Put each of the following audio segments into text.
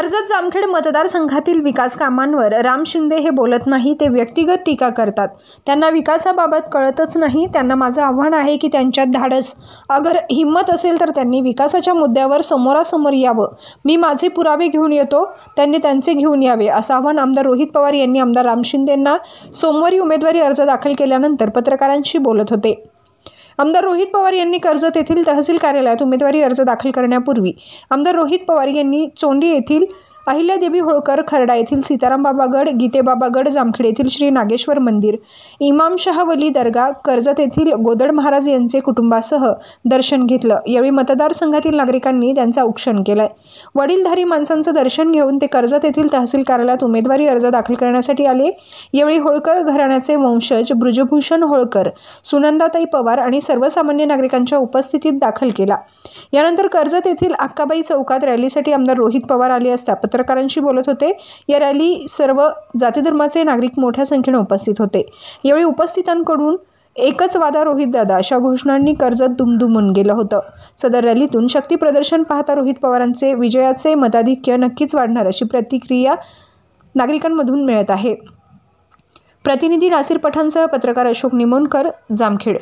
कर्जत जामखेड मतदारसंघातील विकास कामांवर राम शिंदे हे बोलत नाही, ते व्यक्तिगत टीका करतात। त्यांना विकासाबाबत कळतच नाही। त्यांना माझं आव्हान आहे की त्यांच्यात धाडस अगर हिम्मत असेल तर त्यांनी विकासाच्या मुद्द्यावर समोरासमोर यावं। मी माझे पुरावे घेऊन येतो, त्यांनी त्यांचे घेऊन यावे, असं आव्हान आमदार रोहित पवार यांनी आमदार राम शिंदेंना सोमवारी उमेदवारी अर्ज दाखल केल्यानंतर पत्रकारांशी बोलत होते। आमदार रोहित पवार यांनी कर्जत येथील तहसील कार्यालयात उमेदवारी अर्ज दाखल करण्यापूर्वी आमदार रोहित पवार यांनी चोंडी येथील अहिल्यादेवी होळकर, खर्डा येथील सीतारामबाबागड, गीतेबाबागड, जामखेड येथील श्री नागेश्वर मंदिर, इमामशाह वली दर्गा, कर्जत येथील गोदड महाराज यांचे कुटुंबासह दर्शन घेतलं। यावेळी मतदारसंघातील नागरिकांनी त्यांचा औक्षण केलाय। वडीलधारी माणसांचं दर्शन घेऊन ते कर्जत येथील तहसील कार्यालयात उमेदवारी अर्ज दाखल करण्यासाठी आले। यावेळी होळकर घराण्याचे वंशज ब्रजभूषण होळकर, सुनंदाताई पवार आणि सर्वसामान्य नागरिकांच्या उपस्थितीत दाखल केला। यानंतर कर्जत येथील अक्काबाई चौकात रॅलीसाठी आमदार रोहित पवार आले असता पत्रकारांशी बोलत होते। या रॅली सर्व जाती धर्माचे नागरिक मोठ्या संख्येने उपस्थित होते। यावेळी उपस्थितांकडून एकच वादा रोहित दादा अशा घोषणांनी कर्जत दुमदुमून गेलं होतं। सदर रॅलीतून शक्ती प्रदर्शन पाहता रोहित पवारांचे विजयाचे मताधिक्य नक्कीच वाढणार अशी प्रतिक्रिया नागरिकांमधून मिळत आहे। प्रतिनिधी नासिर पठाणसह पत्रकार अशोक निमोणकर, जामखेड।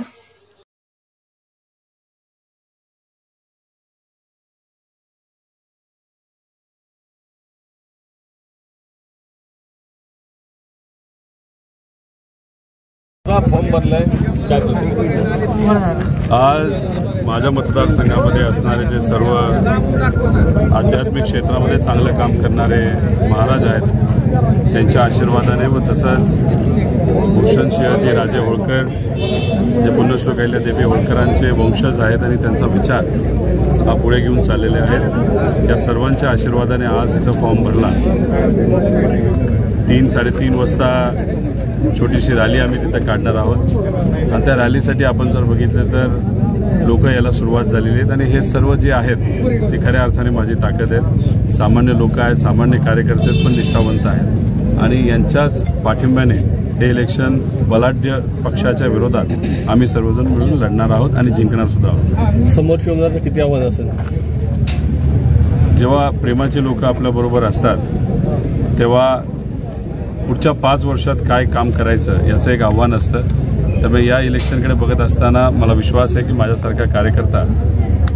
फॉर्म भरलाय आज माझ्या मतदारसंघामध्ये असणारे जे सर्व आध्यात्मिक क्षेत्रामध्ये चांगलं काम करणारे महाराज आहेत, त्यांच्या आशीर्वादाने व तसंच भूषण सिंहजी राजे होळकर जे पुण्यश्लोक अहिल्यादेवी होळकरांचे वंशज आहेत आणि त्यांचा विचार हा पुढे घेऊन चाललेले आहेत। या सर्वांच्या आशीर्वादाने आज इथं फॉर्म भरला। 3-3:30 वाजता छोटीशी रॅली आम्ही तिथं काढणार आहोत आणि त्या रॅलीसाठी आपण जर बघितलं तर लोक यायला सुरुवात झालेली आहेत आणि हे सर्व जे आहेत ते खऱ्या अर्थाने माझी ताकद आहेत। सामान्य लोक आहेत, सामान्य कार्यकर्ते पण निष्ठावंत आहेत आणि यांच्याच पाठिंब्याने हे इलेक्शन बलाढ्य पक्षाच्या विरोधात आम्ही सर्वजण मिळून लढणार आहोत आणि जिंकणार सुद्धा आहोत। समोरच्या उमेदवाराचं किती आव्हान असेल? जेव्हा प्रेमाचे लोक आपल्याबरोबर असतात तेव्हा पुढच्या 5 वर्षात काय काम करायचं याचं एक आव्हान असतं। त्यामुळे या इलेक्शनकडे बघत असताना मला विश्वास आहे की माझ्यासारखा कार्यकर्ता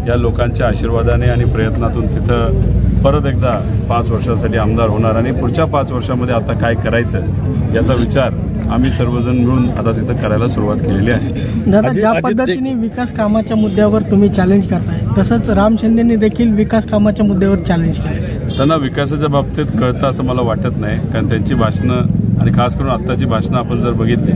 या लोकांच्या आशीर्वादाने आणि प्रयत्नातून तिथं परत एकदा 5 वर्षासाठी आमदार होणार आणि पुढच्या 5 वर्षामध्ये आता काय करायचं याचा विचार आम्ही सर्वजण मिळून आता तिथं करायला सुरुवात केलेली आहे। दादा, ज्या पद्धतीने विकास कामाच्या मुद्द्यावर तुम्ही चॅलेंज करताय तसंच राम शिंदेंनी देखील विकास कामाच्या मुद्द्यावर चॅलेंज केलं। त्यांना विकासाच्या बाबतीत कळतं असं मला वाटत नाही, कारण त्यांची भाषणं आणि खास करून आत्ताची भाषणं आपण जर बघितली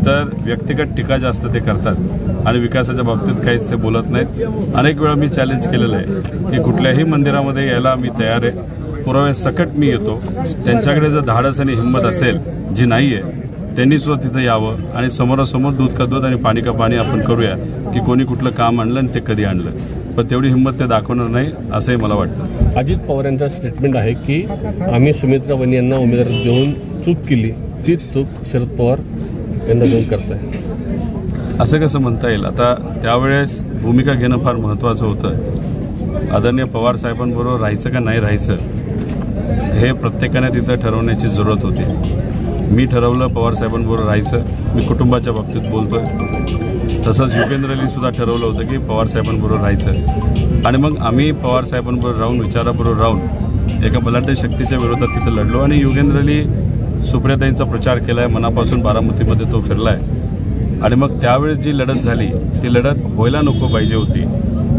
तर व्यक्तिगत टीका जास्त ते करतात आणि विकासाच्या बाबतीत काहीच ते बोलत नाहीत। अनेक वेळा मी चॅलेंज केलेलं आहे की कुठल्याही मंदिरामध्ये यायला मी तयार आहे, पुरावे सकट मी येतो। त्यांच्याकडे जर धाडस आणि हिंमत असेल जी नाही आहे त्यांनी सुद्धा तिथं यावं आणि समोरासमोर दूध का दूध आणि पाणी का पाणी आपण करूया की कोणी कुठलं काम आणलं आणि ते कधी आणलं, पण तेवढी हिंमत ते दाखवणार नाही असंही मला वाटतं। अजित पवार यांचा स्टेटमेंट आहे की आम्ही सुमित्रा वनी यांना उमेदवारी देऊन चूक केली, तीच चूक शरद पवार यांना देऊन करताय, असं कसं म्हणता येईल? आता त्यावेळेस भूमिका घेणं फार महत्त्वाचं होतं। आदरणीय पवार साहेबांबरोबर राहायचं का नाही राहायचं हे प्रत्येकाने तिथं ठरवण्याची जरूरत होती। मी ठरवलं पवार साहेबांबरोबर राहायचं, मी कुटुंबाच्या बाबतीत बोलतोय। तसंच युगेंद्रनी सुद्धा ठरवलं होतं की पवार साहेबांबरोबर राहायचं आणि मग आम्ही पवार साहेबांबरोबर राहून विचाराबरोबर राहून एका बलाढ्य शक्तीच्या विरोधात तिथं लढलो आणि युगेंद्रनी सुप्रियाताईंचा प्रचार केलाय, मनापासून बारामतीमध्ये तो फिरलाय आणि मग त्यावेळेस जी लढत झाली ती लढत व्हायला नको पाहिजे होती।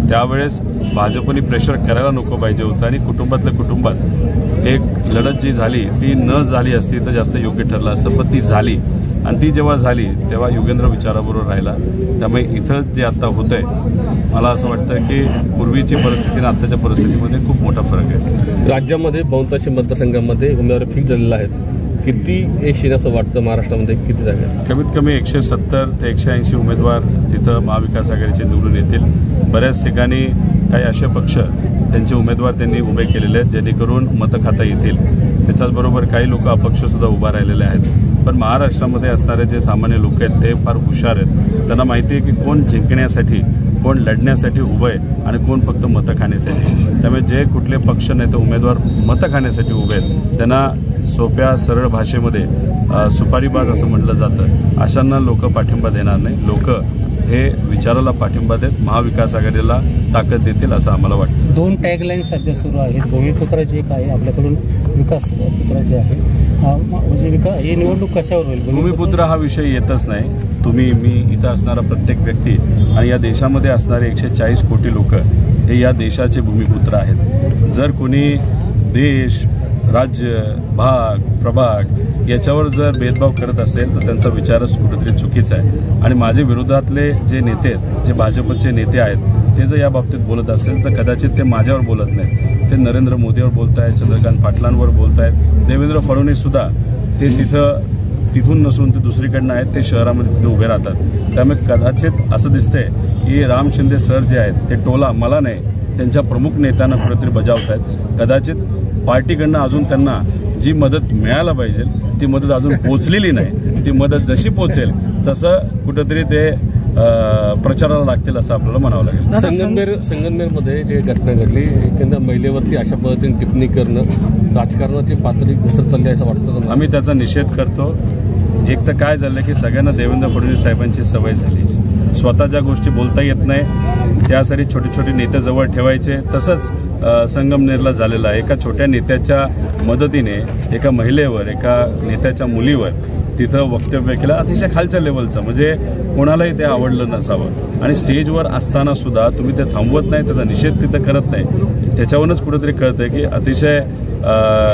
त्यावेळेस भाजपने प्रेशर करायला नको पाहिजे होतं आणि कुटुंबातल्या कुटुंबात एक लढत जी झाली ती न झाली असती तर जास्त योग्य ठरलं असतं, पण ती झाली आणि ती जेव्हा झाली तेव्हा युगेंद्र विचाराबरोबर राहिला। त्यामुळे इथं जे आता होतंय मला असं वाटतं की पूर्वीची परिस्थिती आणि आत्ताच्या परिस्थितीमध्ये खूप मोठा फरक आहे। राज्यामध्ये बहुतांश मतदारसंघांमध्ये उमेदवार फिक्स झालेले आहेत, किती येईल असं वाटतं? महाराष्ट्रामध्ये किती जागा? कमीत कमी 170 ते 180 उमेदवार तिथं महाविकास आघाडीचे निवडून येतील। बऱ्याच ठिकाणी काही असे पक्ष त्यांचे उमेदवार त्यांनी उभे केलेले आहेत जेणेकरून मतं खाता येतील। त्याच्याचबरोबर काही लोक अपक्ष सुद्धा उभा राहिलेले आहेत। पण महाराष्ट्रामध्ये असणारे जे सामान्य लोक आहेत ते फार हुशार आहेत, त्यांना माहिती आहे की कोण जिंकण्यासाठी कोण लढण्यासाठी उभं आहे आणि कोण फक्त मतं खाण्यासाठी. त्यामुळे जे कुठले पक्ष नाही तर उमेदवार मतं खाण्यासाठी उभे आहेत त्यांना सोप्या सरळ भाषेमध्ये सुपारीबाज असं म्हटलं जातं. अशांना लोक पाठिंबा देणार नाही. लोक हे विचाराला पाठिंबा देत महाविकास आघाडीला ताकद देतील असं आम्हाला वाटतं. 2 टॅगलाईन सध्या सुरू आहेत. भूमिपुत्राची एक आहे आपल्याकडून, विकास पुत्राची आहे. म्हणजे ही निवडणूक कशावर होईल? भूमिपुत्र हा विषय येतच नाही. तुम्ही, मी, इथं असणारा प्रत्येक व्यक्ती आणि या देशामध्ये असणारे 140 कोटी लोक हे या देशाचे भूमिपुत्र आहेत. जर कोणी देश, राज्य, भाग, प्रभाग याच्यावर जर भेदभाव करत असेल तर त्यांचा विचारच कुठेतरी चुकीचा आहे. आणि माझे विरोधातले जे नेते आहेत, जे भाजपचे नेते आहेत, ते जर या बाबतीत बोलत असेल तर कदाचित ते माझ्यावर बोलत नाहीत. ते नरेंद्र मोदीवर बोलत आहेत, चंद्रकांत पाटलांवर बोलत आहेत. देवेंद्र फडणवीस सुद्धा ते तिथून नसून ते दुसरीकडनं आहेत, ते शहरामध्ये तिथे उभे राहतात. त्यामुळे कदाचित असं दिसतंय की राम शिंदे सर जे आहेत ते टोला मला नाही, त्यांच्या प्रमुख नेत्यांना कुठेतरी बजावत आहेत. कदाचित पार्टीकडनं अजून त्यांना जी मदत मिळायला पाहिजे ती मदत अजून पोचलेली नाही. ती मदत जशी पोचेल तसं कुठेतरी ते प्रचाराला लागतील असं आपल्याला म्हणावं लागेल. संगमनेरमध्ये जे घटना घडली, एखाद्या महिलेवरती अशा पद्धतीने टिप्पणी करणं राजकारणाची पातळी घसरत चालली असं वाटतं. आम्ही त्याचा निषेध करतो. एक तर काय झालं की सगळ्यांना देवेंद्र फडणवीस साहेबांची सवय झाली. स्वतः ज्या गोष्टी बोलता येत नाही त्यासाठी छोटे छोटे नेते जवळ ठेवायचे. तसंच संगमनेरला झालेलं आहे. एका छोट्या नेत्याच्या मदतीने एका महिलेवर, एका नेत्याच्या मुलीवर तिथं वक्तव्य केलं अतिशय खालच्या लेवलचं, म्हणजे कोणालाही ते आवडलं नसावं. आणि स्टेजवर असताना सुद्धा तुम्ही ते थांबवत नाही, त्याचा निषेध तिथं करत नाही. त्याच्यावरूनच कुठेतरी कळतंय की अतिशय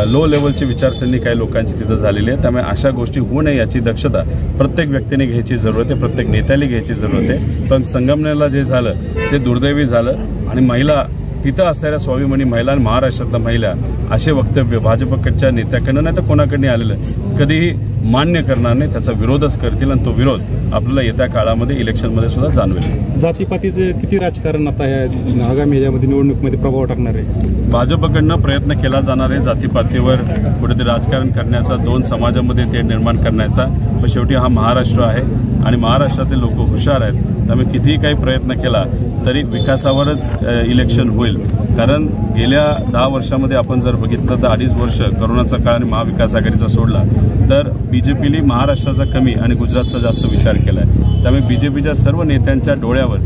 लो लेवलची विचारसरणी काही लोकांची तिथं झालेली आहे. त्यामुळे अशा गोष्टी होऊ नये याची दक्षता प्रत्येक व्यक्तीने घ्यायची जरूरत आहे, प्रत्येक नेत्याला घ्यायची जरूरत आहे. पण संगमनेरला जे झालं ते दुर्दैवी झालं. आणि महिला, तिथं असणाऱ्या स्वाभिमानी महिला आणि महाराष्ट्रातल्या महिला असे वक्तव्य भाजपकडच्या नेत्याकडनं नाही तर कोणाकडनं आलेलं कधीही मान्य करणार नाही. त्याचा विरोधच करतील आणि तो विरोध आपल्याला येत्या काळामध्ये इलेक्शनमध्ये सुद्धा जाणवेल. जातीपातीचं किती राजकारण आता या आगामी ह्याच्यामध्ये निवडणुकीमध्ये प्रभाव टाकणार आहे? भाजपकडनं प्रयत्न केला जाणार आहे जातीपातीवर कुठेतरी राजकारण करण्याचा, 2 समाजामध्ये ते निर्माण करण्याचा. पण शेवटी हा महाराष्ट्र आहे आणि महाराष्ट्रातील लोक हुशार आहेत. त्यामुळे कितीही काही प्रयत्न केला तरी विकासावरच इलेक्शन होईल. कारण गेल्या 10 वर्षामध्ये आपण जर बघितलं तर 2.5 वर्ष करोनाचा काळ आणि महाविकास आघाडीचा सोडला तर बीजेपीने महाराष्ट्राचा कमी आणि गुजरातचा जास्त विचार केला आहे. त्यामुळे बीजेपीच्या सर्व नेत्यांच्या डोळ्यावर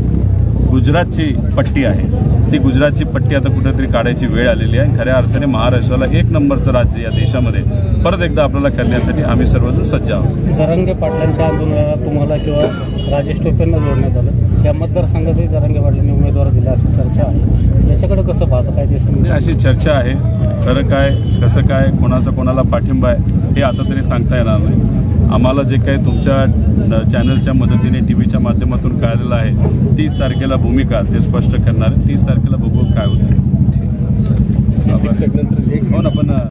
गुजरातची पट्टी आहे. ती गुजरातची पट्टी आता कुठेतरी काढायची वेळ आलेली आहे. खऱ्या अर्थाने महाराष्ट्राला 1 नंबरचं राज्य या देशामध्ये परत एकदा आपल्याला करण्यासाठी आम्ही सर्वजण सज्ज आहोत. जरांगे पाटलांच्या आंदोलनाला तुम्हाला किंवा राजेश टोपेंना जोडण्यात आलं, या मतदारसंघातही जरांगे पाटलांनी उमेदवार दिला अशी चर्चा आहे. याच्याकडे कसं पाहतं काय देश? अशी चर्चा आहे. खरं काय, कसं काय, कोणाला पाठिंबा आहे हे आता तरी सांगता येणार नाही. आम्हाला जे काही तुमच्या चॅनलच्या मदतीने टीव्हीच्या माध्यमातून कळलेलं आहे 30 तारखेला भूमिका ते स्पष्ट करणार. 30 तारखेला बघू काय होतं. हो ना. पण